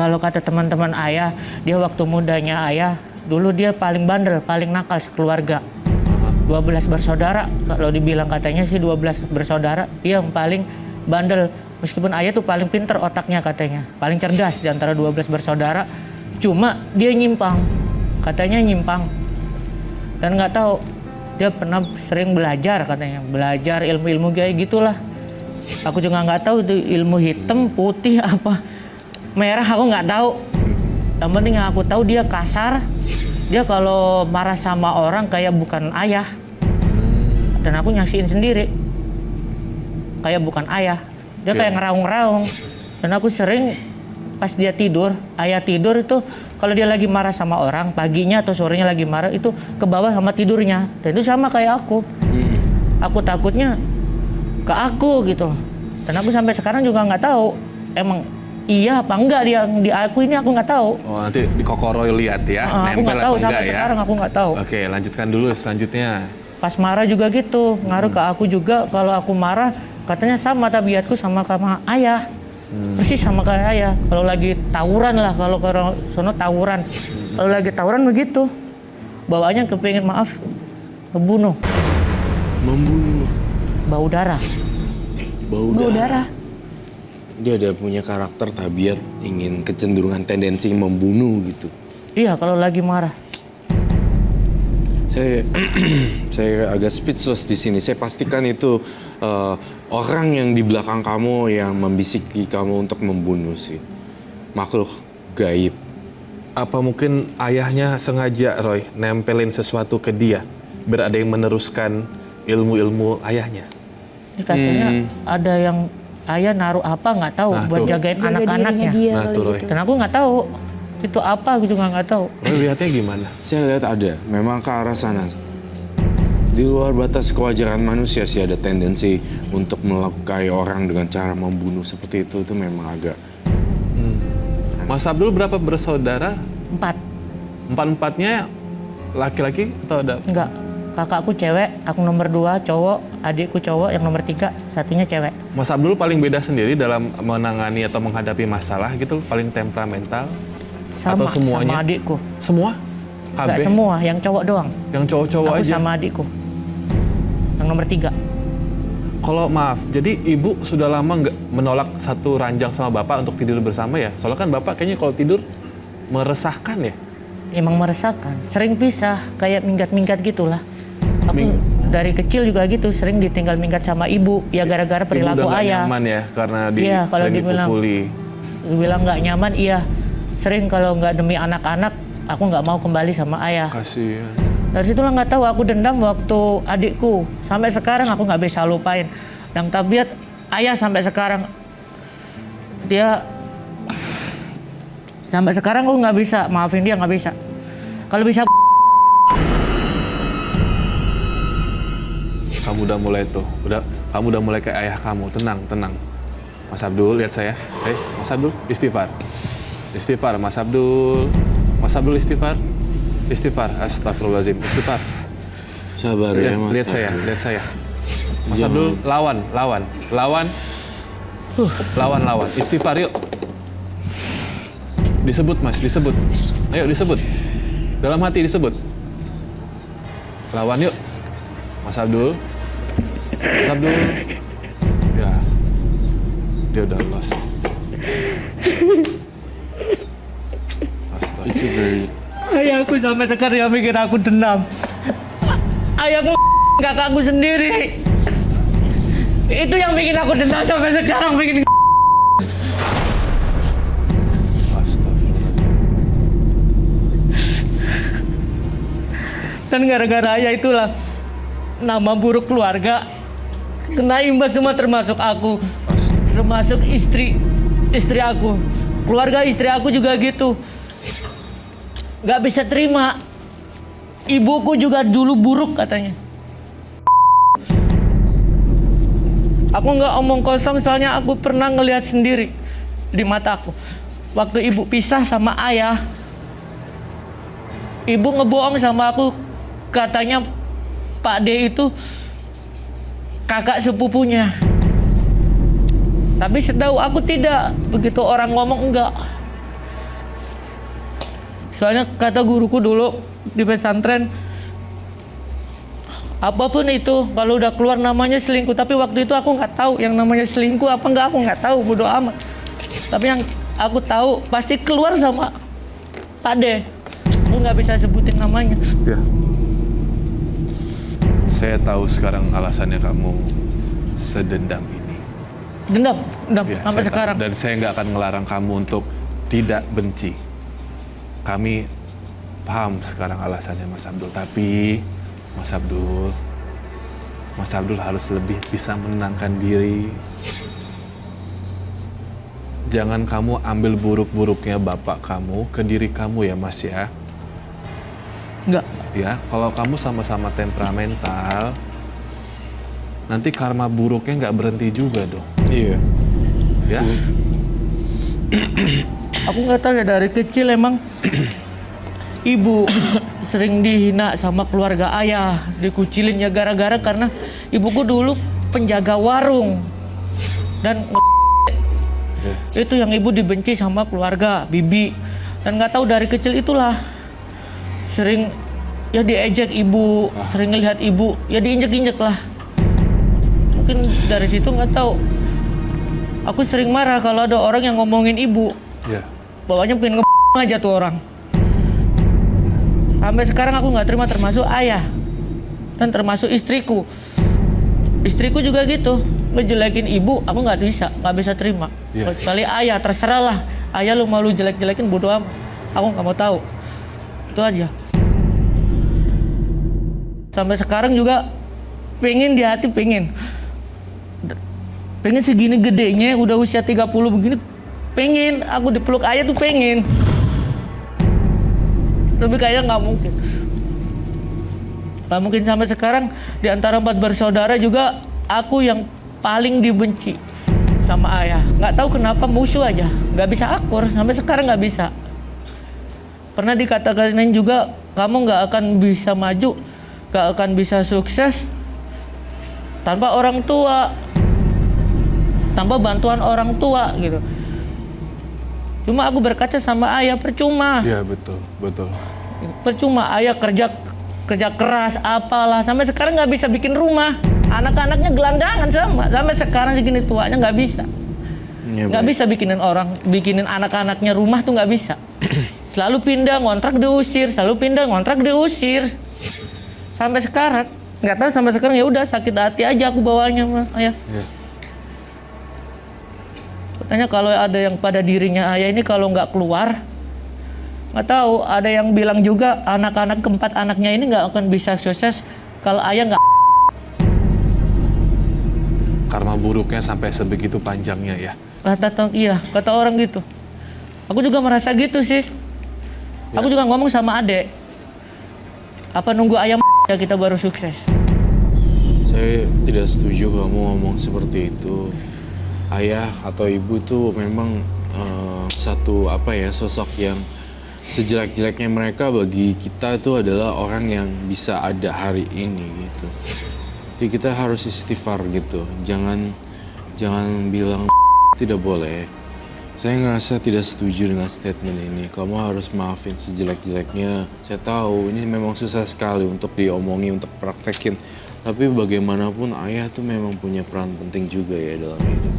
Kalau kata teman-teman ayah, dia waktu mudanya ayah, dulu dia paling bandel, paling nakal sekeluarga. 12 bersaudara, kalau dibilang katanya sih 12 bersaudara, dia yang paling bandel. Meskipun ayah tuh paling pinter otaknya katanya, paling cerdas di antara 12 bersaudara. Cuma dia nyimpang, katanya nyimpang. Dan nggak tahu, dia pernah sering belajar katanya, belajar ilmu-ilmu kayak gitulah. Aku juga nggak tahu itu ilmu hitam, putih, apa, merah aku nggak tahu. Yang penting yang aku tahu dia kasar. Dia kalau marah sama orang kayak bukan ayah. Dan aku nyaksiin sendiri. Kayak bukan ayah. Dia kayak ngeraung-ngeraung. Dan aku sering pas dia tidur, ayah tidur itu kalau dia lagi marah sama orang, paginya atau sorenya lagi marah itu ke bawah sama tidurnya. Dan itu sama kayak aku. Aku takutnya ke aku gitu loh. Dan aku sampai sekarang juga nggak tahu emang iya apa enggak dia di aku ini, aku nggak tahu. Oh, nanti di Kokoroy lihat ya. Aku nggak tahu sampai ya? sekarang, aku nggak tahu. Oke, lanjutkan dulu selanjutnya. Pas marah juga gitu, ngaruh ke aku juga. Kalau aku marah, katanya sama tabiatku sama ayah. Persis sama kayak ayah. Kalau lagi tawuran lah, kalau orang sono tawuran. Kalau lagi tawuran begitu. Bawaannya kepingin maaf, ngebunuh. Membunuh. Bau darah. Bau darah. Dia ada punya karakter tabiat ingin kecenderungan tendensi membunuh gitu. Iya, kalau lagi marah. Saya agak speechless di sini. Saya pastikan itu orang yang di belakang kamu yang membisiki kamu untuk membunuh sih. Makhluk gaib. Apa mungkin ayahnya sengaja, Roy, nempelin sesuatu ke dia biar ada yang meneruskan ilmu-ilmu ayahnya? Ini katanya ada yang ayah naruh apa nggak tahu buat jagain anak-anaknya. Nah, tuh, Roy. Dan aku nggak tahu itu apa, aku juga nggak tahu. Roy lihatnya gimana? Saya lihat ada, memang ke arah sana. Di luar batas kewajaran manusia sih ada tendensi untuk melukai orang dengan cara membunuh seperti itu memang agak. Mas Abdul berapa bersaudara? 4. Empat-empatnya laki-laki atau ada? Enggak. Kakakku cewek, aku nomor 2 cowok, adikku cowok, yang nomor 3 satunya cewek. Mas Abdul paling beda sendiri dalam menangani atau menghadapi masalah gitu, paling temperamental? Atau semuanya? Sama adikku. Semua? Enggak semua, yang cowok doang. Yang cowok-cowok aku aja? Sama adikku. Yang nomor 3. Kalau maaf, jadi ibu sudah lama nggak menolak satu ranjang sama bapak untuk tidur bersama ya? Soalnya kan bapak kayaknya kalau tidur meresahkan ya? Emang meresahkan. Sering pisah, kayak minggat-minggat gitulah. Aku dari kecil juga gitu, sering ditinggal minggat sama ibu. Ya gara-gara perilaku ibu udah ayah. nyaman ya, karena kalau sering dibilang, dipukuli. Dibilang nggak nyaman, iya. Sering kalau nggak demi anak-anak, aku nggak mau kembali sama ayah. Kasihan. Dari situlah nggak tahu aku dendam waktu adikku. Sampai sekarang aku nggak bisa lupain. Dan tabiat ayah sampai sekarang. Dia sampai sekarang aku nggak bisa maafin dia, nggak bisa. Kalau bisa Kamu udah mulai tuh, kamu udah mulai kayak ayah kamu. Tenang. Mas Abdul, lihat saya. Mas Abdul, istighfar. Istighfar, Mas Abdul. Mas Abdul istighfar. Istighfar, astagfirullahaladzim, istighfar. Sabar ya, Mas. Lihat saya. Mas Abdul, lawan. Istighfar yuk. Disebut, Mas, disebut. Ayo disebut. Dalam hati disebut. Lawan yuk. Mas Abdul. Ya. Dia udah lost. Astaga. ayahku sampai sekarang yang bikin aku dendam. Ayahku kakakku sendiri. Itu yang bikin aku dendam sampai sekarang, bikin dan gara-gara ayah itulah nama buruk keluarga kena imbas semua, termasuk aku, termasuk istri aku, keluarga istri aku juga gitu. Gak bisa terima. Ibuku juga dulu buruk katanya. Aku nggak omong kosong soalnya aku pernah ngelihat sendiri di mataku. Waktu ibu pisah sama ayah, ibu ngebohong sama aku, katanya Pak D itu kakak sepupunya. Tapi setahu aku tidak, begitu orang ngomong enggak. Soalnya kata guruku dulu di pesantren, apapun itu kalau udah keluar namanya selingkuh. Tapi waktu itu aku nggak tahu yang namanya selingkuh apa enggak, aku nggak tahu, bodo amat. Tapi yang aku tahu pasti keluar sama Pak D. Aku nggak bisa sebutin namanya. Ya. Saya tahu sekarang alasannya kamu sedendam ini. Dendam Ya, sampai saya sekarang. tahu. Dan saya nggak akan ngelarang kamu untuk tidak benci. Kami paham sekarang alasannya Mas Abdul. Tapi Mas Abdul harus lebih bisa menenangkan diri. Jangan kamu ambil buruk-buruknya bapak kamu ke diri kamu ya Mas ya. Enggak. Ya, kalau kamu sama-sama temperamental, nanti karma buruknya nggak berhenti juga dong. Iya. Ya, Aku nggak tahu ya, dari kecil emang ibu sering dihina sama keluarga ayah, dikucilin ya gara-gara karena ibuku dulu penjaga warung dan itu yang ibu dibenci sama keluarga bibi, dan nggak tahu dari kecil itulah sering ya diejek ibu, sering ngelihat ibu ya diinjek-injek lah. Mungkin dari situ nggak tahu. Aku sering marah kalau ada orang yang ngomongin ibu. ya, Bawahnya pengen aja tuh orang. Sampai sekarang aku nggak terima, termasuk ayah dan termasuk istriku. Istriku juga gitu, ngejelekin ibu, aku nggak bisa terima. Iya. Kecuali ayah, terserah lah. Ayah lu mau lu jelek-jelekin bodo amat. Aku nggak mau tahu. Itu aja. Sampai sekarang juga pengen di hati pengen segini gedenya, udah usia 30 begini, pengen aku dipeluk ayah tuh pengen. Tapi kayaknya nggak mungkin. Nggak mungkin. Sampai sekarang di antara 4 bersaudara juga aku yang paling dibenci sama ayah. Nggak tahu kenapa, musuh aja, nggak bisa akur. Sampai sekarang nggak bisa. Pernah dikata-katain juga, kamu nggak akan bisa maju, nggak akan bisa sukses tanpa orang tua, tanpa bantuan orang tua gitu. Cuma aku berkaca sama ayah, percuma. iya betul, betul. Percuma, ayah kerja keras apalah, sampai sekarang nggak bisa bikin rumah. Anak-anaknya gelandangan sampai sekarang segini tuanya nggak bisa. Iya, Nggak baik. bisa bikinin anak-anaknya rumah tuh nggak bisa. Selalu pindah ngontrak diusir, sampai sekarang nggak tahu. Sampai sekarang ya udah sakit hati aja aku bawanya mah ayah. Ya. Katanya kalau ada yang pada dirinya ayah ini kalau nggak keluar, nggak tahu, ada yang bilang juga anak-anak keempat anaknya ini nggak akan bisa sukses kalau ayah nggak. Karma buruknya sampai sebegitu panjangnya ya. Kata orang gitu. Aku juga merasa gitu sih. Aku juga ngomong sama adek, apa nunggu ayam ya kita baru sukses. Saya tidak setuju kamu ngomong seperti itu. Ayah atau ibu tuh memang satu sosok yang sejelek-jeleknya mereka bagi kita itu adalah orang yang bisa ada hari ini gitu. Jadi kita harus istighfar gitu. Jangan bilang tidak boleh. Saya ngerasa tidak setuju dengan statement ini. Kamu harus maafin sejelek-jeleknya. Saya tahu ini memang susah sekali untuk diomongi, untuk praktekin. Tapi bagaimanapun ayah tuh memang punya peran penting juga ya dalam hidup.